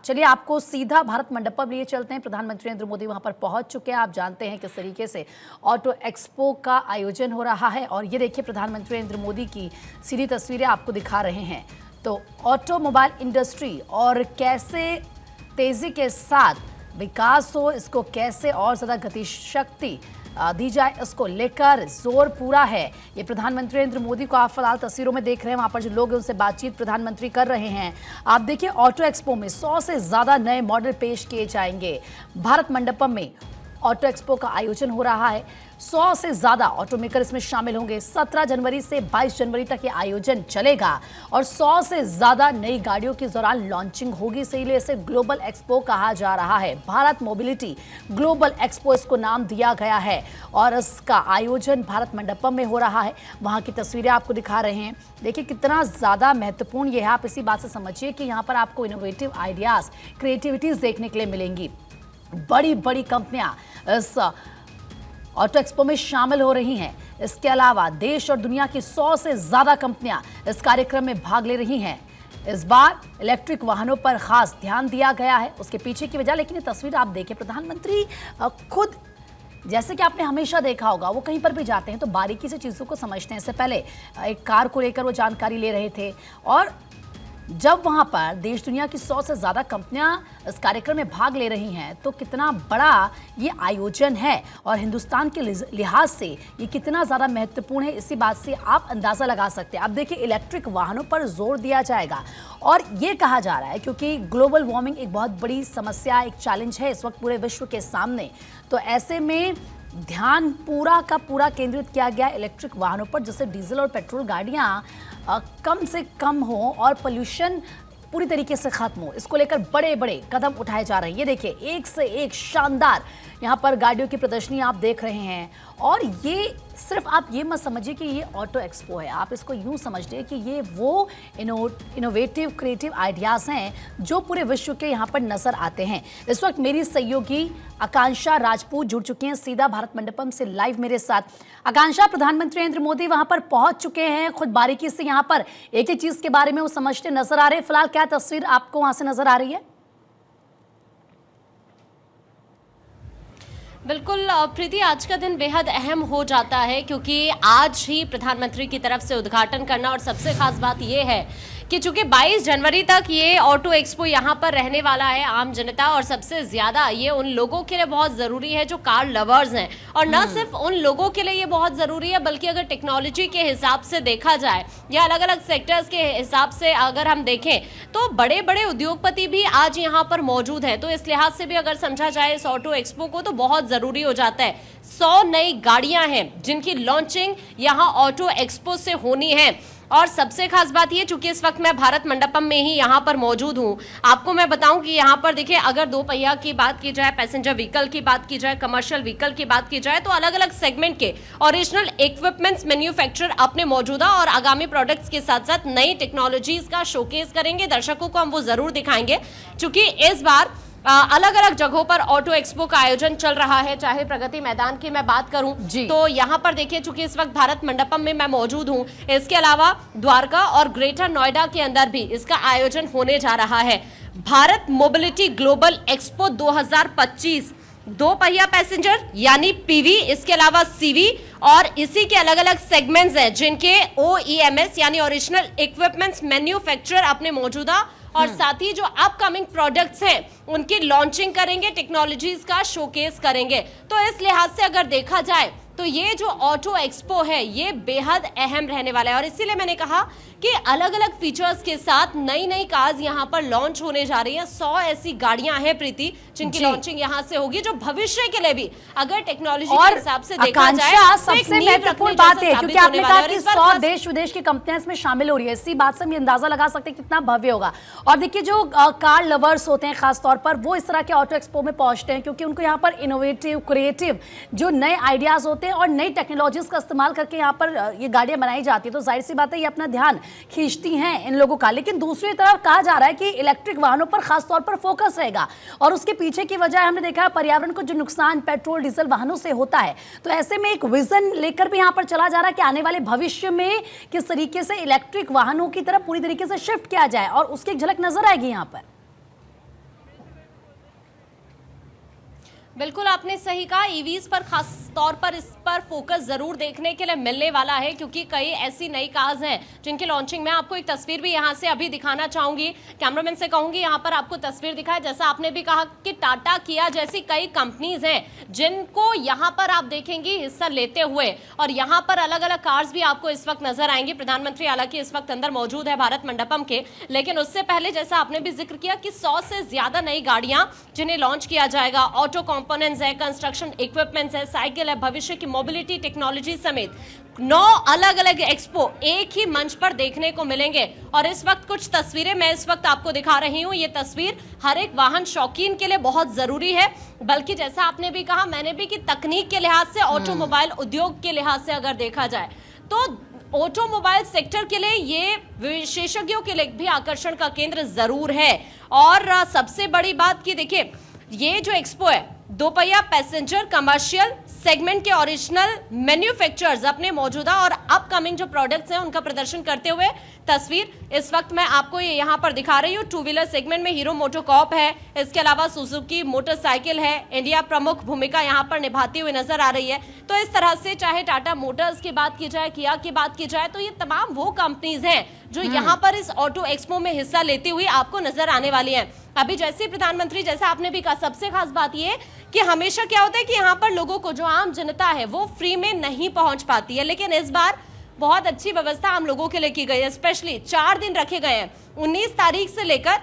चलिए आपको सीधा भारत मंडपम लिए चलते हैं। प्रधानमंत्री नरेंद्र मोदी वहां पर पहुंच चुके हैं। आप जानते हैं किस तरीके से ऑटो एक्सपो का आयोजन हो रहा है और ये देखिए प्रधानमंत्री नरेंद्र मोदी की सीधी तस्वीरें आपको दिखा रहे हैं। तो ऑटोमोबाइल इंडस्ट्री और कैसे तेजी के साथ विकास हो, इसको कैसे और ज़्यादा गति शक्ति दी जाए, इसको लेकर जोर पूरा है। ये प्रधानमंत्री नरेंद्र मोदी को आप फिलहाल तस्वीरों में देख रहे हैं। वहां पर जो लोग हैं उनसे बातचीत प्रधानमंत्री कर रहे हैं। आप देखिए ऑटो एक्सपो में 100 से ज्यादा नए मॉडल पेश किए जाएंगे। भारत मंडपम में ऑटो एक्सपो का आयोजन हो रहा है। 100 से ज्यादा ऑटोमेकर इसमें शामिल होंगे। 17 जनवरी से 22 जनवरी तक ये आयोजन चलेगा और 100 से ज्यादा नई गाड़ियों के दौरान लॉन्चिंग होगी। इसीलिए इसे ग्लोबल एक्सपो कहा जा रहा है। भारत मोबिलिटी ग्लोबल एक्सपो इसको नाम दिया गया है और इसका आयोजन भारत मंडपम में हो रहा है। वहां की तस्वीरें आपको दिखा रहे हैं। देखिए कितना ज्यादा महत्वपूर्ण ये है। आप इसी बात से समझिए कि यहाँ पर आपको इनोवेटिव आइडियाज, क्रिएटिविटीज देखने के लिए मिलेंगी। बड़ी बड़ी कंपनियां इस ऑटो एक्सपो में शामिल हो रही हैं। इसके अलावा देश और दुनिया की 100 से ज्यादा कंपनियां इस कार्यक्रम में भाग ले रही हैं। इस बार इलेक्ट्रिक वाहनों पर खास ध्यान दिया गया है। उसके पीछे की वजह, लेकिन ये तस्वीर आप देखें, प्रधानमंत्री खुद जैसे कि आपने हमेशा देखा होगा, वो कहीं पर भी जाते हैं तो बारीकी से चीज़ों को समझते हैं। इससे पहले एक कार को लेकर वो जानकारी ले रहे थे और जब वहां पर देश दुनिया की 100 से ज्यादा कंपनियां इस कार्यक्रम में भाग ले रही हैं तो कितना बड़ा ये आयोजन है और हिंदुस्तान के लिहाज से ये कितना ज्यादा महत्वपूर्ण है, इसी बात से आप अंदाजा लगा सकते हैं। अब देखिए इलेक्ट्रिक वाहनों पर जोर दिया जाएगा और ये कहा जा रहा है क्योंकि ग्लोबल वार्मिंग एक बहुत बड़ी समस्या, एक चैलेंज है इस वक्त पूरे विश्व के सामने। तो ऐसे में ध्यान पूरा का पूरा केंद्रित किया गया इलेक्ट्रिक वाहनों पर, जिससे डीजल और पेट्रोल गाड़ियां कम से कम हो और पोल्यूशन पूरी तरीके से खत्म हो। इसको लेकर बड़े बड़े कदम उठाए जा रहे हैं। ये देखिए एक से एक शानदार यहाँ पर गाड़ियों की प्रदर्शनी आप देख रहे हैं और ये सिर्फ आप ये मत समझिए कि ये ऑटो एक्सपो है। आप इसको यूं समझिए कि ये वो इनोवेटिव क्रिएटिव आइडियाज़ हैं जो पूरे विश्व के यहाँ पर नजर आते हैं। इस वक्त मेरी सहयोगी आकांक्षा राजपूत जुड़ चुके हैं सीधा भारत मंडपम से लाइव मेरे साथ। आकांक्षा, प्रधानमंत्री नरेंद्र मोदी वहां पर पहुंच चुके हैं, खुद बारीकी से यहाँ पर एक एक चीज के बारे में वो समझते नजर आ रहे हैं। फिलहाल क्या तस्वीर आपको वहां से नजर आ रही है? बिल्कुल प्रीति, आज का दिन बेहद अहम हो जाता है क्योंकि आज ही प्रधानमंत्री की तरफ से उद्घाटन करना और सबसे खास बात यह है कि चूंकि 22 जनवरी तक ये ऑटो एक्सपो यहाँ पर रहने वाला है, आम जनता और सबसे ज्यादा ये उन लोगों के लिए बहुत जरूरी है जो कार लवर्स हैं। और न सिर्फ उन लोगों के लिए ये बहुत जरूरी है बल्कि अगर टेक्नोलॉजी के हिसाब से देखा जाए या अलग अलग सेक्टर्स के हिसाब से अगर हम देखें तो बड़े बड़े उद्योगपति भी आज यहाँ पर मौजूद हैं। तो इस लिहाज से भी अगर समझा जाए इस ऑटो एक्सपो को तो बहुत जरूरी हो जाता है। 100 नई गाड़ियां हैं जिनकी लॉन्चिंग यहाँ ऑटो एक्सपो से होनी है। और सबसे खास बात ये, चूंकि इस वक्त मैं भारत मंडपम में ही यहाँ पर मौजूद हूँ, आपको मैं बताऊं कि यहाँ पर देखिए अगर 2 पहिया की बात की जाए, पैसेंजर व्हीकल की बात की जाए, कमर्शियल व्हीकल की बात की जाए तो अलग अलग सेगमेंट के ओरिजिनल इक्विपमेंट्स मैन्युफैक्चरर अपने मौजूदा और आगामी प्रोडक्ट्स के साथ साथ नई टेक्नोलॉजीज का शोकेस करेंगे। दर्शकों को हम वो जरूर दिखाएंगे क्योंकि इस बार अलग अलग जगहों पर ऑटो एक्सपो का आयोजन चल रहा है। चाहे प्रगति मैदान की मैं बात करूं तो यहाँ पर देखिए चूंकि इस वक्त भारत मंडपम में मैं मौजूद हूं, इसके अलावा द्वारका और ग्रेटर नोएडा के अंदर भी इसका आयोजन होने जा रहा है। भारत मोबिलिटी ग्लोबल एक्सपो 2025 2 पहिया पैसेंजर यानी पीवी, इसके अलावा सीवी और इसी के अलग अलग सेगमेंट्स हैं जिनके OEMs यानी ओरिजिनल इक्विपमेंट्स मैन्युफैक्चरर अपने मौजूदा और साथ ही जो अपकमिंग प्रोडक्ट्स हैं उनकी लॉन्चिंग करेंगे, टेक्नोलॉजीज का शोकेस करेंगे। तो इस लिहाज से अगर देखा जाए तो ये जो ऑटो एक्सपो है ये बेहद अहम रहने वाला है और इसीलिए मैंने कहा कि अलग अलग फीचर्स के साथ नई नई कार्स यहाँ पर लॉन्च होने जा रही हैं। 100 ऐसी गाड़ियां हैं प्रीति जिनकी लॉन्चिंग यहाँ से होगी जो भविष्य के लिए भी अगर टेक्नोलॉजी के हिसाब से देखा जाए सबसे महत्वपूर्ण बात है क्योंकि आपने कहा कि 100 देश विदेश की कंपनियां इसमें शामिल हो रही है। इसी बात से हम अंदाजा लगा सकते हैं कितना भव्य होगा। और देखिए जो कार लवर्स होते हैं खासतौर पर वो इस तरह के ऑटो एक्सपो में पहुंचते हैं क्योंकि उनको यहाँ पर इनोवेटिव क्रिएटिव जो नए आइडियाज होते हैं और नई टेक्नोलॉजीज का इस्तेमाल करके यहाँ पर ये गाड़ियां बनाई जाती है। तो जाहिर सी बात है ये अपना ध्यान खींचती हैं इन लोगों का। लेकिन दूसरी तरफ कहा जा रहा है कि इलेक्ट्रिक वाहनों पर खासतौर पर फोकस रहेगा और उसके पीछे की वजह हमने देखा है पर्यावरण को जो नुकसान पेट्रोल डीजल वाहनों से होता है। तो ऐसे में एक विजन लेकर भी यहाँ पर चला जा रहा है कि आने वाले भविष्य में किस तरीके से इलेक्ट्रिक वाहनों की तरफ पूरी तरीके से शिफ्ट किया जाए और उसकी एक झलक नजर आएगी यहाँ पर। बिल्कुल आपने सही कहा, ईवीज पर खास तौर पर इस पर फोकस जरूर देखने के लिए मिलने वाला है, क्योंकि कई ऐसी नई कार्स हैं जिनकी लॉन्चिंग में आपको एक तस्वीर भी यहां से अभी दिखाना चाहूंगी, कैमरामैन से कहूंगी यहां पर आपको तस्वीर दिखाए। जैसा आपने भी कहा कि टाटा, किया जैसी कई कंपनीज हैं जिनको यहां पर आप देखेंगी हिस्सा लेते हुए, और यहां पर अलग अलग कार्स भी आपको इस वक्त नजर आएंगी। प्रधानमंत्री हालांकि इस वक्त अंदर मौजूद है भारत मंडपम के, लेकिन उससे पहले जैसा आपने भी जिक्र किया कि 100 से ज्यादा नई गाड़ियां जिन्हें लॉन्च किया जाएगा, ऑटो कंपोनेंट्स है, कंस्ट्रक्शन इक्विपमेंट्स है, साइकिल है, भविष्य की मोबिलिटी टेक्नोलॉजी समेत 9 अलग अलग एक्सपो एक ही मंच पर देखने को मिलेंगे। और इस वक्त कुछ तस्वीरें मैं इस वक्त आपको दिखा रही हूं, ये तस्वीर हर एक वाहन शौकीन के लिए बहुत जरूरी है, बल्कि जैसा आपने भी कहा, मैंने भी, कि तकनीक के लिहाज से, ऑटोमोबाइल उद्योग के लिहाज से अगर देखा जाए तो ऑटोमोबाइल सेक्टर के लिए ये विशेषज्ञों के लिए भी आकर्षण का केंद्र जरूर है। और सबसे बड़ी बात कि देखिए, ये जो एक्सपो है, दोपहिया पैसेंजर कमर्शियल सेगमेंट के ओरिजिनल मैन्युफैक्चरर्स अपने मौजूदा और अपकमिंग जो प्रोडक्ट्स हैं उनका प्रदर्शन करते हुए तस्वीर इस वक्त मैं आपको ये यहां पर दिखा रही हूं। टू व्हीलर सेगमेंट में हीरो मोटोकॉर्प है, इसके अलावा सुजुकी मोटरसाइकिल है, इंडिया प्रमुख भूमिका यहां पर निभाती हुई नजर आ रही है। तो इस तरह से चाहे टाटा मोटर्स की बात की जाए, किया की बात की जाए, तो ये तमाम वो कंपनीज हैं जो यहां पर इस ऑटो एक्सपो में हिस्सा लेती हुई आपको नजर आने वाली हैं। अभी जैसे प्रधानमंत्री, जैसा आपने भी कहा, सबसे खास बात ये कि हमेशा क्या होता है कि यहाँ पर लोगों को, जो आम जनता है, वो फ्री में नहीं पहुंच पाती है, लेकिन इस बार बहुत अच्छी व्यवस्था हम लोगों के लिए की गई है। स्पेशली 4 दिन रखे गए हैं, 19 तारीख से लेकर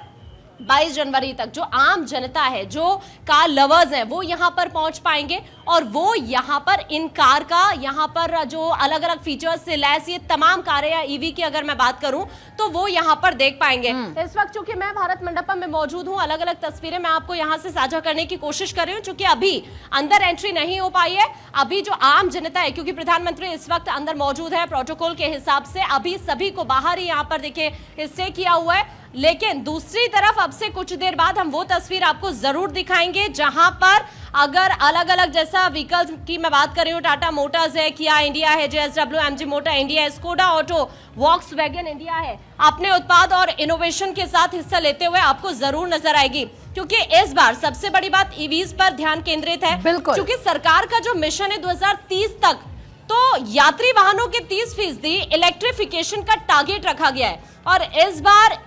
22 जनवरी तक। जो आम जनता है, जो कार लवर्स हैं, वो यहाँ पर पहुंच पाएंगे और वो यहाँ पर इन कार का, यहाँ पर जो अलग अलग फीचर्स से लैस ये तमाम कारें या ईवी की अगर मैं बात करूं तो वो यहाँ पर देख पाएंगे। इस वक्त चूंकि मैं भारत मंडपम में मौजूद हूँ, अलग अलग तस्वीरें मैं आपको यहाँ से साझा करने की कोशिश कर रही हूँ, चूंकि अभी अंदर एंट्री नहीं हो पाई है। अभी जो आम जनता है, क्योंकि प्रधानमंत्री इस वक्त अंदर मौजूद है, प्रोटोकॉल के हिसाब से अभी सभी को बाहर ही यहाँ पर देखिए स्टे किया हुआ है। लेकिन दूसरी तरफ अब से कुछ देर बाद हम वो तस्वीर आपको जरूर दिखाएंगे जहां पर अगर अलग अलग, जैसा व्हीकल्स की मैं बात कर रही हूँ, टाटा मोटर्स है, किया इंडिया है, JSW MG मोटर इंडिया है, स्कोडा ऑटो, वॉक्सवैगन इंडिया है, अपने उत्पाद और इनोवेशन के साथ हिस्सा लेते हुए आपको जरूर नजर आएगी। क्योंकि इस बार सबसे बड़ी बात ईवीज पर ध्यान केंद्रित है, क्योंकि सरकार का जो मिशन है 2030 तक, तो यात्री वाहनों के 30% इलेक्ट्रिफिकेशन का टारगेट रखा गया है। और इस बार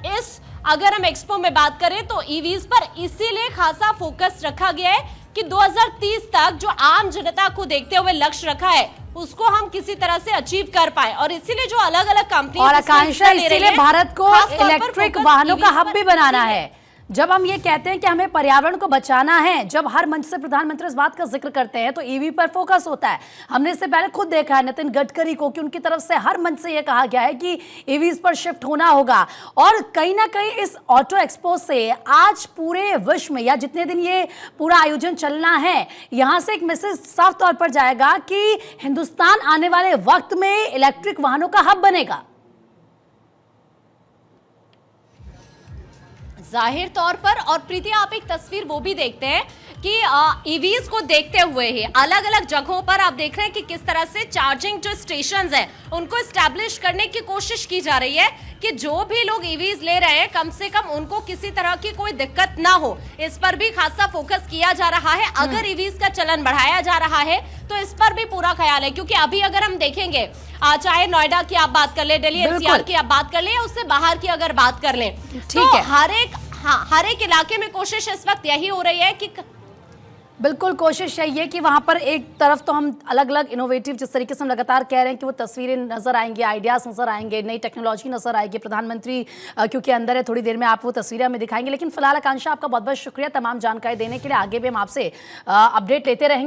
अगर हम एक्सपो में बात करें तो ईवीज पर इसीलिए खासा फोकस रखा गया है कि 2030 तक जो आम जनता को देखते हुए लक्ष्य रखा है उसको हम किसी तरह से अचीव कर पाए। और इसीलिए जो अलग अलग कंपनी और आकांक्षा, इसीलिए भारत को इलेक्ट्रिक वाहनों का हब भी बनाना है। जब हम ये कहते हैं कि हमें पर्यावरण को बचाना है, जब हर मंच से प्रधानमंत्री इस बात का जिक्र करते हैं तो ईवी पर फोकस होता है। हमने इससे पहले खुद देखा है नितिन गडकरी को कि उनकी तरफ से हर मंच से ये कहा गया है कि ईवीज पर शिफ्ट होना होगा। और कहीं ना कहीं इस ऑटो एक्सपो से आज पूरे विश्व में, या जितने दिन ये पूरा आयोजन चलना है, यहां से एक मैसेज साफ तौर पर जाएगा कि हिंदुस्तान आने वाले वक्त में इलेक्ट्रिक वाहनों का हब बनेगा। जाहिर तौर पर। और प्रीति, आप एक तस्वीर वो भी देखते हैं कि ईवीज को देखते हुए ही अलग अलग जगहों पर आप देख रहे हैं कि किस तरह से चार्जिंग जो स्टेशंस हैं उनको एस्टैब्लिश करने की कोशिश की जा रही है कि जो भी लोग ईवीज ले रहे हैं कम से कम उनको किसी तरह की कोई दिक्कत ना हो। इस पर भी खासा फोकस किया जा रहा है। अगर ईवीज का चलन बढ़ाया जा रहा है तो इस पर भी पूरा ख्याल है, क्योंकि अभी अगर हम देखेंगे, चाहे नोएडा की आप बात कर ले, दिल्ली NCR की आप बात कर ले, या उससे बाहर की अगर बात कर ले, तो हर एक इलाके में कोशिश इस वक्त यही हो रही है कि बिल्कुल कोशिश है ये कि वहाँ पर एक तरफ तो हम अलग अलग इनोवेटिव, जिस तरीके से हम लगातार कह रहे हैं कि वो तस्वीरें नजर आएंगी, आइडियाज़ नजर आएंगे, नई टेक्नोलॉजी नजर आएगी। प्रधानमंत्री क्योंकि अंदर है, थोड़ी देर में आप वो तस्वीरें हमें दिखाएंगे। लेकिन फिलहाल आकांक्षा, आपका बहुत बहुत शुक्रिया तमाम जानकारी देने के लिए। आगे भी हम आपसे अपडेट लेते रहेंगे।